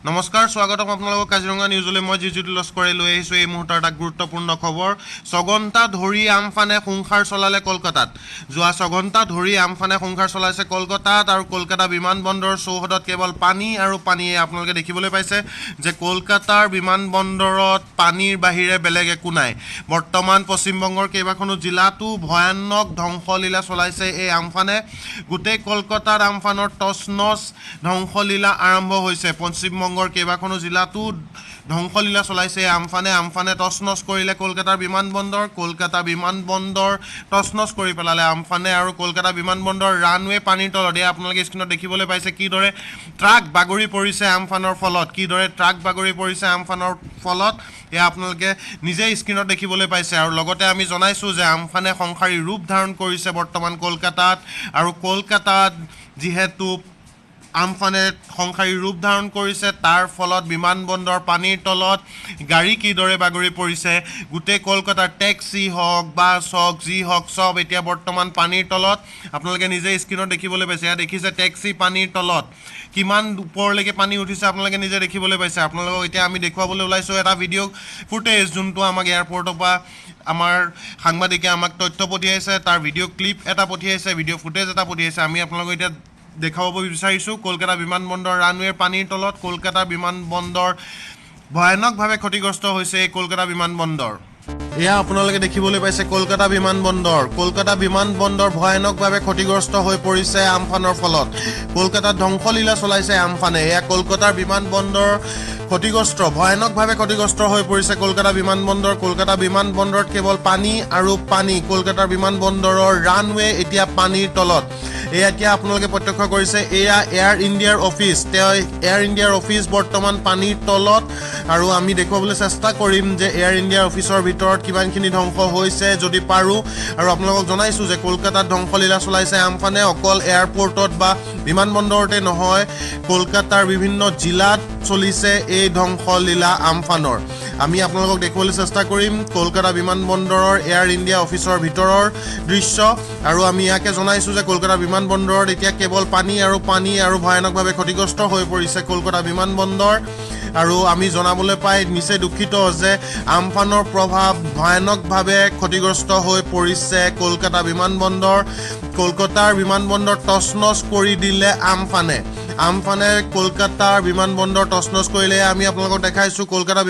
নমস্কাৰ স্বাগতম আপোনালোকক কাজিৰঙা নিউজলৈ মই জিজুল লস্কৰে লৈ আহিছোঁ এই মুহূৰ্তৰ এটা গুৰুত্বপূৰ্ণ খবৰ ছঘণ্টা ধৰি আমফানে সংসাৰ চলালে কলকাতাত যোৱা ছঘণ্টা ধৰি আমফানে সংসাৰ চলাইছে কলকাতাত আৰু কলকাতা বিমানবন্দৰৰ চৌহদত কেৱল পানী আৰু পানীয়ে আপোনালোকে দেখিবলৈ পাইছে যে কলকাতাৰ বিমানবন্দৰত পানীৰ বাহিৰে বেলেগ একো নাই বৰ্তমান পশ্চিমবংগৰ কেইবাখনো জিলাতো ভয়ানক ধ্বংসলীলা চলাইছে এই আমফানে গোটেই কলকাতাৰ আমফানৰ টছনছ ধ্বংসলীলা আৰম্ভ হৈছে পশ্চিমবংগৰ কেইবাখনো জিলাতো ধ্বংসলীলা চলাইছে আমফানে টছনছ কৰিলে কলকাতাৰ বিমানবন্দৰ টছনছ কৰি পেলালে আমফানে আৰু কলকাতা বিমানবন্দৰ ৰানৱে পানীৰ তলত এয়া আপোনালোকে স্ক্ৰীনত দেখিবলৈ পাইছে কিদৰে ট্ৰাক বাগৰি পৰিছে আমফানৰ ফলত এয়া আপোনালোকে নিজে স্ক্ৰীনত দেখিবলৈ পাইছে আৰু লগতে আমি জনাইছোঁ যে আমফানে সংসাৰী ৰূপ ধাৰণ কৰিছে বৰ্তমান কলকাতাত আৰু কলকাতাত যিহেতু আমফানে সংসাৰী ৰূপ ধাৰণ কৰিছে তাৰ ফলত বিমানবন্দৰ পানীৰ তলত গাড়ী কিদৰে বাগৰি পৰিছে গোটেই কলকাতাৰ টেক্সি হওক বাছ হওক যি হওক সব এতিয়া বৰ্তমান পানীৰ তলত আপোনালোকে নিজে স্ক্ৰীনত দেখিবলৈ পাইছে এয়া দেখিছে টেক্সি পানীৰ তলত কিমান ওপৰলৈকে পানী উঠিছে আপোনালোকে নিজে দেখিবলৈ পাইছে আপোনালোকক এতিয়া আমি দেখুৱাবলৈ ওলাইছোঁ এটা ভিডিঅ' ফুটেজ যোনটো আমাক এয়াৰপৰ্টৰ পৰা আমাৰ সাংবাদিকে আমাক তথ্য পঠিয়াইছে তাৰ ভিডিঅ' ক্লিপ এটা পঠিয়াইছে ভিডিঅ' ফুটেজ এটা পঠিয়াইছে আমি আপোনালোকক এতিয়া দেখাব বিচাৰিছোঁ কলকাতা বিমানবন্দৰ ৰানৱেৰ পানীৰ তলত কলকাতা বিমানবন্দৰ ভয়ানকভাৱে ক্ষতিগ্ৰস্ত হৈছে এই কলকাতা বিমানবন্দৰ এয়া আপোনালোকে দেখিবলৈ পাইছে কলকাতা বিমানবন্দৰ ভয়ানকভাৱে ক্ষতিগ্ৰস্ত হৈ পৰিছে আমফানৰ ফলত কলকাতাত ধ্বংসলীলা চলাইছে আমফানে এয়া কলকাতাৰ বিমানবন্দৰ ভয়ানকভাৱে ক্ষতিগ্ৰস্ত হৈ পৰিছে কলকাতা বিমানবন্দৰত কেৱল পানী আৰু পানী কলকাতাৰ বিমানবন্দৰৰ ৰানৱে এতিয়া পানীৰ তলত এয়া এতিয়া আপোনালোকে প্ৰত্যক্ষ কৰিছে এয়া এয়াৰ ইণ্ডিয়াৰ অফিচ বৰ্তমান পানীৰ তলত আৰু আমি দেখুৱাবলৈ চেষ্টা কৰিম যে এয়াৰ ইণ্ডিয়াৰ অফিচৰ ভিতৰত কিমানখিনি ধ্বংস হৈছে যদি পাৰোঁ আৰু আপোনালোকক জনাইছোঁ যে কলকাতাত ধ্বংসলীলা চলাইছে আমফানে অকল এয়াৰপৰ্টত বা বিমানবন্দৰতে নহয় কলকাতাৰ বিভিন্ন জিলাত চলিছে এই ধ্বংসলীলা আমফানৰ আমি আপোনালোকক দেখুৱাবলৈ চেষ্টা কৰিম কলকাতা বিমানবন্দৰৰ এয়াৰ ইণ্ডিয়া অফিচৰ ভিতৰৰ দৃশ্য আৰু আমি ইয়াকে জনাইছোঁ যে কলকাতা বিমানবন্দৰত এতিয়া কেৱল পানী আৰু ভয়ানকভাৱে ক্ষতিগ্ৰস্ত হৈ পৰিছে কলকাতা বিমানবন্দৰ আৰু আমি জনাবলৈ পাই নিচেই দুখিত যে আমফানৰ প্ৰভাৱ ভয়ানকভাৱে ক্ষতিগ্ৰস্ত হৈ পৰিছে কলকাতাৰ বিমানবন্দৰ টছনছ কৰি দিলে আমফানে কলকাতাৰ বিমানবন্দৰ টছনছ কৰিলে আমি আপোনালোকক দেখাইছোঁ কলকাতা